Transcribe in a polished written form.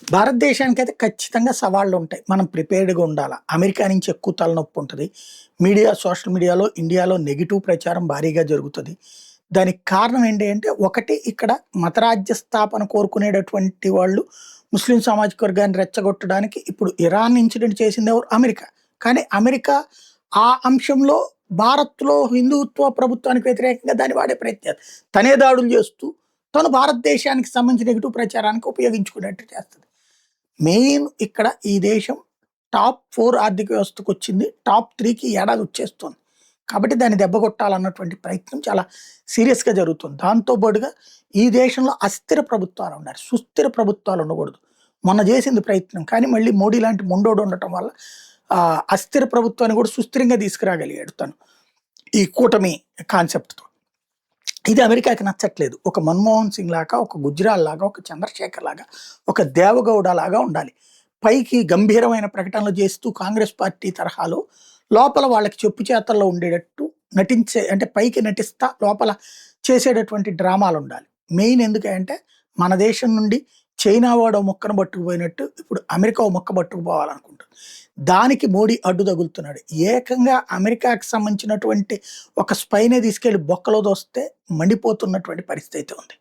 భారతదేశానికైతే ఖచ్చితంగా సవాళ్ళుంటాయి. మనం ప్రిపేర్డ్‌గా ఉండాల. అమెరికా నుంచి ఎక్కువ తలనొప్పి ఉంటది. మీడియా, సోషల్ మీడియాలో ఇండియాలో నెగెటివ్ ప్రచారం భారీగా జరుగుతది. దానికి కారణం ఏంటి అంటే, ఒకటి ఇక్కడ మతరాజ్య స్థాపన కోరుకునేటటువంటి వాళ్ళు ముస్లిం సామాజిక వర్గాన్ని రెచ్చగొట్టడానికి ఇప్పుడు ఇరాన్ ఇన్సిడెంట్ చేసిందెవరు? అమెరికా. కానీ అమెరికా ఆ అంశంలో భారత్‌లో హిందుత్వ ప్రభుత్వానికి వ్యతిరేకంగా దాన్ని వాడే ప్రయత్నం తనే దాడులు చేస్తూ, తను భారతదేశానికి సంబంధించిన నెగెటివ్ ప్రచారానికి ఉపయోగించుకునేట్టు చేస్తది. మెయిన్ ఇక్కడ ఈ దేశం టాప్ 4 ఆర్థిక వ్యవస్థకొచ్చింది. టాప్ 3కి ఈ ఏడాది వచ్చేస్తుంది. కాబట్టి దాన్ని దెబ్బగొట్టాలన్నటువంటి ప్రయత్నం చాలా సీరియస్‌గా జరుగుతుంది. దాంతో పాటుగా ఈ దేశంలో అస్థిర ప్రభుత్వాలు ఉండాలి. సుస్థిర ప్రభుత్వాలు ఉండకూడదు. మొన్న చేసింది ప్రయత్నం. కానీ మళ్ళీ మోడీ లాంటి మొండోడు ఉండటం వల్ల అస్థిర ప్రభుత్వాన్ని కూడా సుస్థిరంగా తీసుకురాగలిగాడు తను. ఈ కూటమి కాన్సెప్ట్‌తో. ఇది అమెరికాకి నచ్చట్లేదు. ఒక మన్మోహన్ సింగ్ లాగా, ఒక గుజ్రాల్ లాగా, ఒక చంద్రశేఖర్ లాగా, ఒక దేవగౌడ లాగా ఉండాలి. పైకి గంభీరమైన ప్రకటనలు చేస్తూ కాంగ్రెస్ పార్టీ తరహాలో లోపల వాళ్ళకి చెప్పు చేతల్లో ఉండేటట్టు నటించే అంటే పైకి నటిస్తా లోపల చేసేటటువంటి డ్రామాలుండాలి. మెయిన్ ఎందుకంటే మన దేశం నుండి చైనా వాడు ఓ ముక్కను పట్టుకుపోయినట్టు ఇప్పుడు అమెరికా ఓ ముక్క పట్టుకుపోవాలనుకుంటుంది. దానికి మోడీ అడ్డు తగులుతున్నాడు. ఏకంగా అమెరికాకి సంబంధించినటువంటి ఒక స్పైనే తీసుకెళ్ళి బొక్కలో దోస్తే మండిపోతున్నటువంటి పరిస్థితి ఉంది.